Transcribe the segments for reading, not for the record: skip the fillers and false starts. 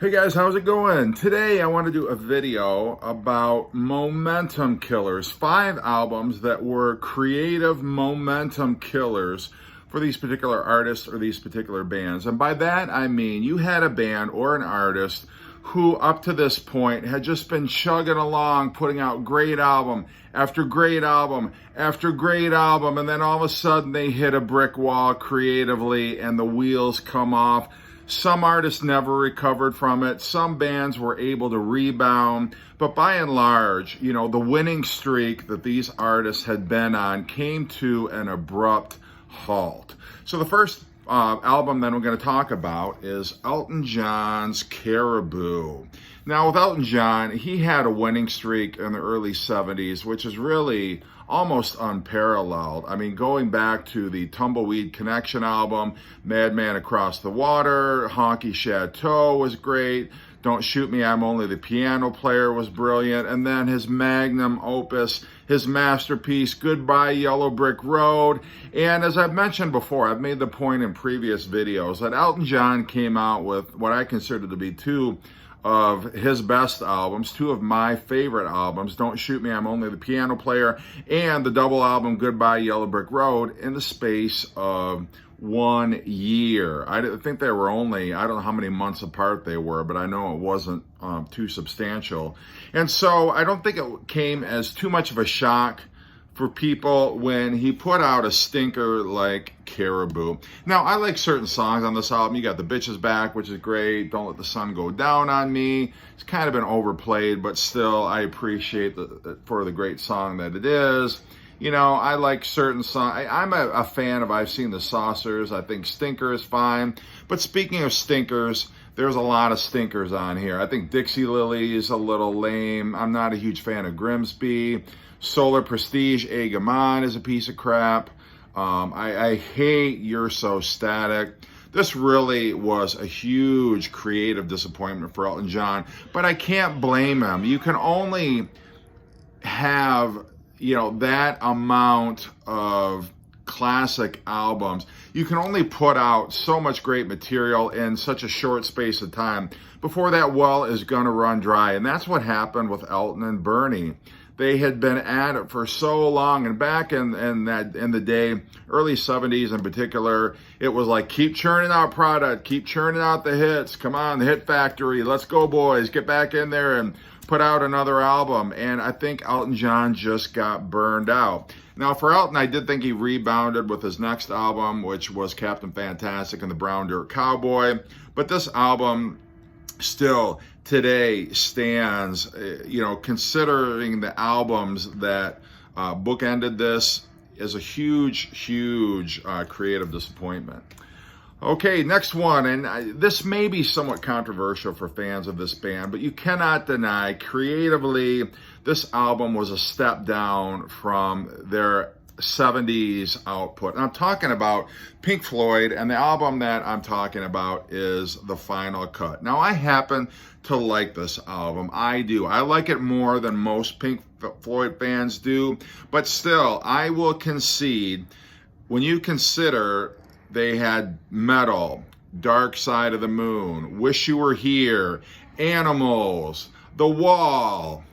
Hey guys, how's it going? Today I want to do a video about momentum killers, 5 albums that were creative momentum killers for these particular artists or these particular bands. And by that I mean you had a band or an artist who up to this point had just been chugging along, putting out great album after great album after great album, and then all of a sudden they hit a brick wall creatively and the wheels come off. Some artists never recovered from it. Some bands were able to rebound. But by and large, the winning streak that these artists had been on came to an abrupt halt. So the first album that I'm going to talk about is Elton John's Caribou. Now, with Elton John, he had a winning streak in the early 70s, which is really almost unparalleled. I mean, going back to the Tumbleweed Connection album, Madman Across the Water, Honky Chateau was great, Don't Shoot Me, I'm Only the Piano Player was brilliant, and then his magnum opus, his masterpiece, Goodbye Yellow Brick Road. And as I've mentioned before, I've made the point in previous videos that Elton John came out with what I consider to be two of his best albums, 2 of my favorite albums, Don't Shoot Me, I'm Only the Piano Player, and the double album Goodbye Yellow Brick Road, in the space of 1 year. I think they were only, I don't know how many months apart they were, but I know it wasn't too substantial. And so I don't think it came as too much of a shock for people when he put out a stinker like Caribou. Now, I like certain songs on this album. You got The Bitches Back, which is great. Don't Let the Sun Go Down on Me. It's kind of been overplayed, but still, I appreciate for the great song that it is. I like certain songs. I'm a fan of I've Seen the Saucers. I think Stinker is fine. But speaking of stinkers, there's a lot of stinkers on here. I think Dixie Lily is a little lame. I'm not a huge fan of Grimsby. Solar Prestige, Agamon is a piece of crap. I hate You're So Static. This really was a huge creative disappointment for Elton John, but I can't blame him. You can only have, that amount of classic albums. You can only put out so much great material in such a short space of time before that well is going to run dry. And that's what happened with Elton and Bernie. They had been at it for so long, and back in the day, early 70s in particular, it was like, keep churning out product, keep churning out the hits. Come on, the Hit Factory, let's go, boys, get back in there and put out another album. And I think Elton John just got burned out. Now, for Elton, I did think he rebounded with his next album, which was Captain Fantastic and the Brown Dirt Cowboy. But this album still today stands, considering the albums that bookended this, is a huge creative disappointment. Okay, next one, and this may be somewhat controversial for fans of this band, but you cannot deny creatively this album was a step down from their 70s output. And I'm talking about Pink Floyd, and the album that I'm talking about is The Final Cut. Now, I happen to like this album. I do. I like it more than most Pink Floyd fans do, but still, I will concede, when you consider they had Metal, Dark Side of the Moon, Wish You Were Here, Animals, The Wall,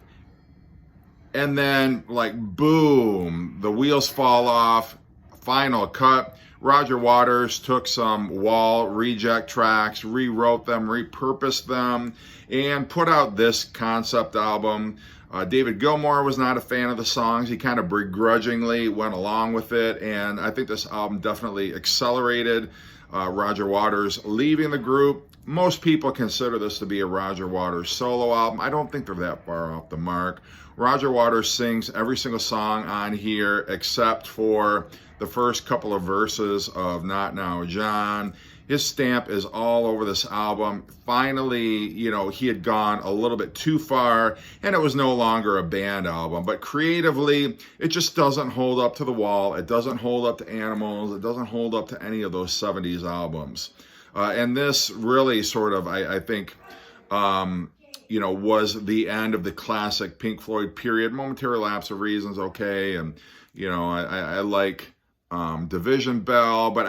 and then, boom, the wheels fall off, Final Cut. Roger Waters took some Wall reject tracks, rewrote them, repurposed them, and put out this concept album. David Gilmour was not a fan of the songs. He kind of begrudgingly went along with it, and I think this album definitely accelerated Roger Waters leaving the group. Most people consider this to be a Roger Waters solo album. I don't think they're that far off the mark. Roger Waters sings every single song on here except for the first couple of verses of Not Now, John. His stamp is all over this album. Finally, he had gone a little bit too far, and it was no longer a band album. But creatively, it just doesn't hold up to The Wall. It doesn't hold up to Animals. It doesn't hold up to any of those 70s albums. And this really sort of, I think, was the end of the classic Pink Floyd period. Momentary Lapse of Reason's okay, and, I like Division Bell, but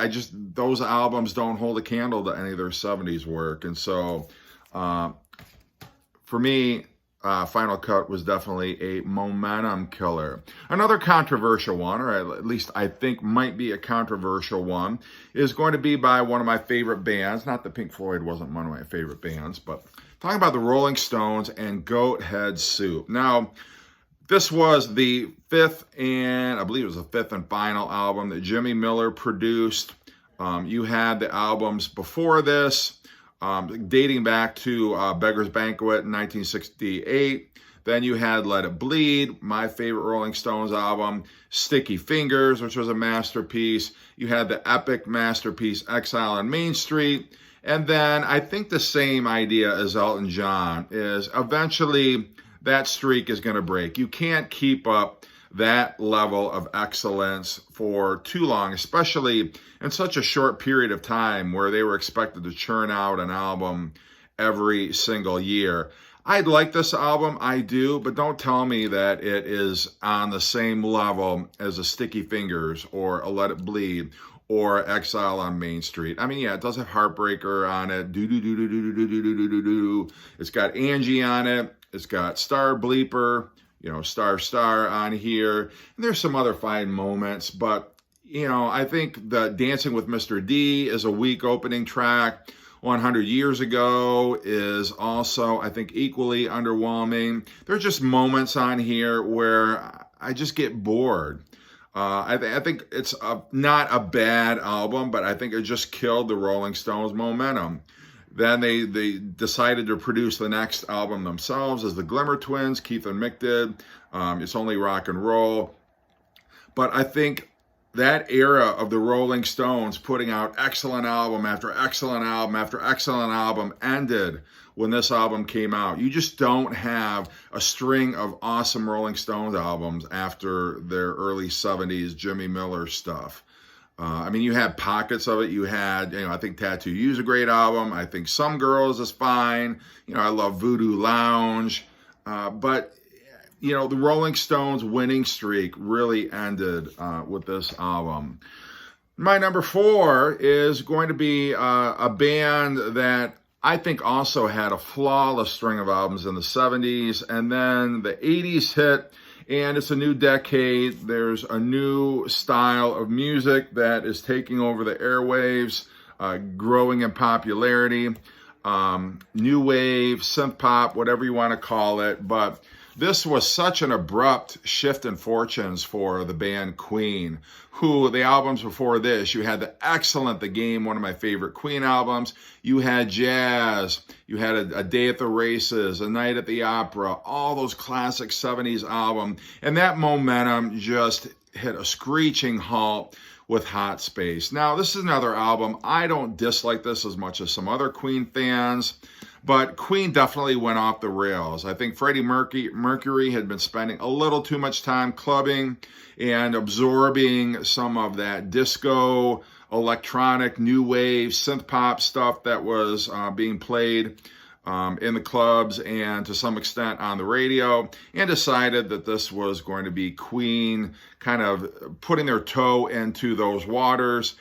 those albums don't hold a candle to any of their 70s work. And so For me, Final Cut was definitely a momentum killer. Another controversial one, or at least I think might be a controversial one, is going to be by one of my favorite bands. Not that Pink Floyd wasn't one of my favorite bands, but talking about the Rolling Stones and Goat Head Soup. Now, this was the fifth and final album that Jimmy Miller produced. You had the albums before this, dating back to Beggar's Banquet in 1968. Then you had Let It Bleed, my favorite Rolling Stones album, Sticky Fingers, which was a masterpiece. You had the epic masterpiece Exile on Main Street. And then I think the same idea as Elton John is eventually that streak is going to break. You can't keep up that level of excellence for too long, especially in such a short period of time where they were expected to churn out an album every single year. I like this album, I do, but don't tell me that it is on the same level as a Sticky Fingers or a Let It Bleed or Exile on Main Street. I mean, yeah, it does have Heartbreaker on it. Do. It's got Angie on it. It's got Star Bleeper, Star on here. And there's some other fine moments, but, I think the Dancing with Mr. D is a weak opening track. 100 Years Ago is also, I think, equally underwhelming. There's just moments on here where I just get bored. I think it's not a bad album, but I think it just killed the Rolling Stones' momentum. Then they decided to produce the next album themselves as the Glimmer Twins, Keith and Mick did. It's Only Rock and Roll. But I think that era of the Rolling Stones putting out excellent album after excellent album after excellent album ended when this album came out. You just don't have a string of awesome Rolling Stones albums after their early 70s Jimmy Miller stuff. You had pockets of it. You had, I think Tattoo You's a great album. I think Some Girls is fine. I love Voodoo Lounge. But the Rolling Stones winning streak really ended with this album. My number 4 is going to be a band that I think also had a flawless string of albums in the 70s, and then the 80s hit, and it's a new decade. There's a new style of music that is taking over the airwaves, growing in popularity, new wave, synth pop, whatever you want to call it, but this was such an abrupt shift in fortunes for the band Queen, who the albums before this, you had the excellent The Game, one of my favorite Queen albums. You had Jazz. You had a Day at the Races, A Night at the Opera, all those classic 70s albums. And that momentum just hit a screeching halt with Hot Space. Now, this is another album. I don't dislike this as much as some other Queen fans. But Queen definitely went off the rails. I think Freddie Mercury had been spending a little too much time clubbing and absorbing some of that disco, electronic, new wave, synth pop stuff that was being played in the clubs and to some extent on the radio, and decided that this was going to be Queen kind of putting their toe into those waters.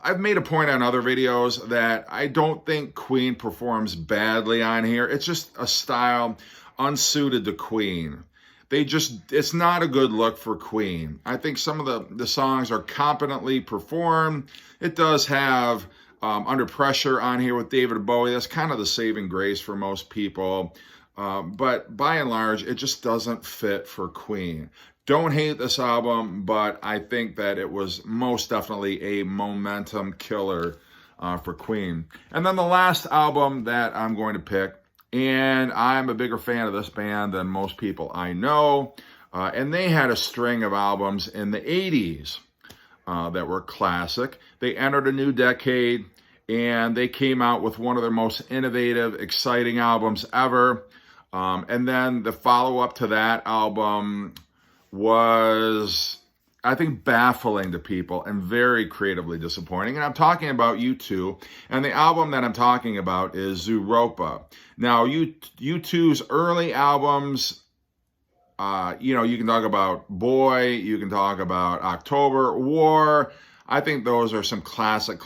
I've made a point on other videos that I don't think Queen performs badly on here. It's just a style unsuited to Queen. It's not a good look for Queen. I think some of the songs are competently performed. It does have Under Pressure on here with David Bowie. That's kind of the saving grace for most people. But by and large, it just doesn't fit for Queen. Don't hate this album, but I think that it was most definitely a momentum killer for Queen. And then the last album that I'm going to pick, and I'm a bigger fan of this band than most people I know, and they had a string of albums in the 80s that were classic. They entered a new decade, and they came out with one of their most innovative, exciting albums ever. And then the follow-up to that album was, I think, baffling to people and very creatively disappointing. And I'm talking about U2, and the album that I'm talking about is Zooropa. Now, U2's early albums, you can talk about Boy, you can talk about October, War. I think those are some classic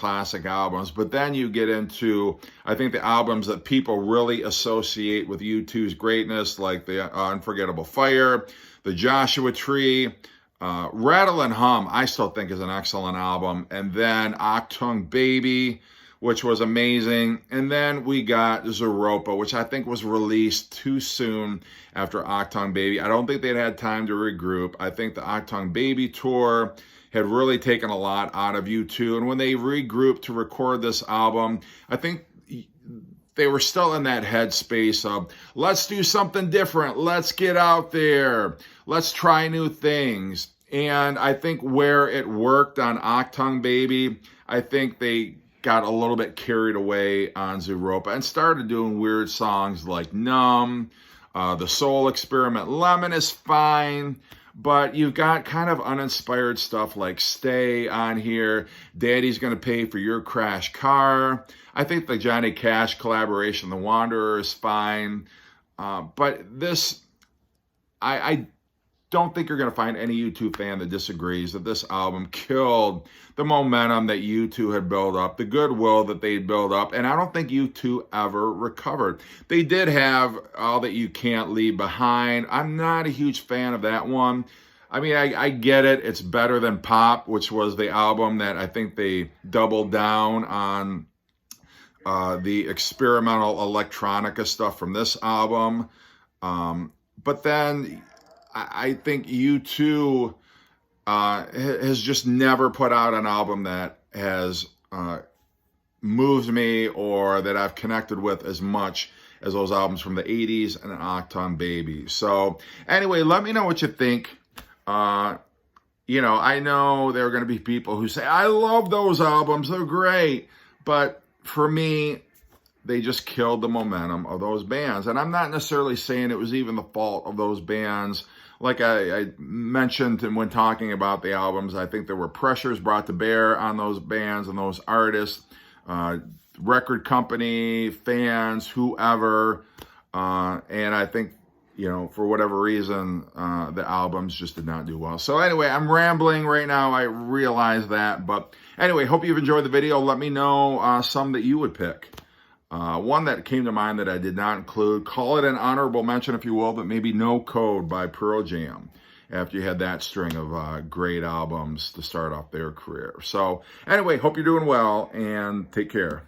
albums. But then you get into, I think, the albums that people really associate with U2's greatness, like the Unforgettable Fire, the Joshua Tree, Rattle and Hum, I still think is an excellent album. And then Achtung Baby, which was amazing. And then we got Zooropa, which I think was released too soon after Achtung Baby. I don't think they'd had time to regroup. I think the Achtung Baby tour had really taken a lot out of U2. And when they regrouped to record this album, I think they were still in that headspace of, let's do something different. Let's get out there. Let's try new things. And I think where it worked on Achtung Baby, I think they got a little bit carried away on Zooropa and started doing weird songs like Numb. The Soul Experiment Lemon is fine, but you've got kind of uninspired stuff like Stay on here. Daddy's Gonna Pay for Your Crash Car. I think the Johnny Cash collaboration, The Wanderer, is fine. But this, I don't think you're going to find any U2 fan that disagrees that this album killed the momentum that U2 had built up, the goodwill that they'd built up, and I don't think U2 ever recovered. They did have All That You Can't Leave Behind. I'm not a huge fan of that one. I mean, I get it. It's better than Pop, which was the album that I think they doubled down on the experimental electronica stuff from this album. But then I think U2 has just never put out an album that has moved me or that I've connected with as much as those albums from the 80s and Achtung Baby. So anyway, let me know what you think. You know, I know there are going to be people who say, I love those albums, they're great. But for me, they just killed the momentum of those bands. And I'm not necessarily saying it was even the fault of those bands. Like I mentioned when talking about the albums, I think there were pressures brought to bear on those bands and those artists, record company, fans, whoever. And I think, you know, for whatever reason, the albums just did not do well. So anyway, I'm rambling right now. I realize that. But anyway, hope you've enjoyed the video. Let me know some that you would pick. One that came to mind that I did not include, call it an honorable mention if you will, but maybe No Code by Pearl Jam, after you had that string of great albums to start off their career. So anyway, hope you're doing well and take care.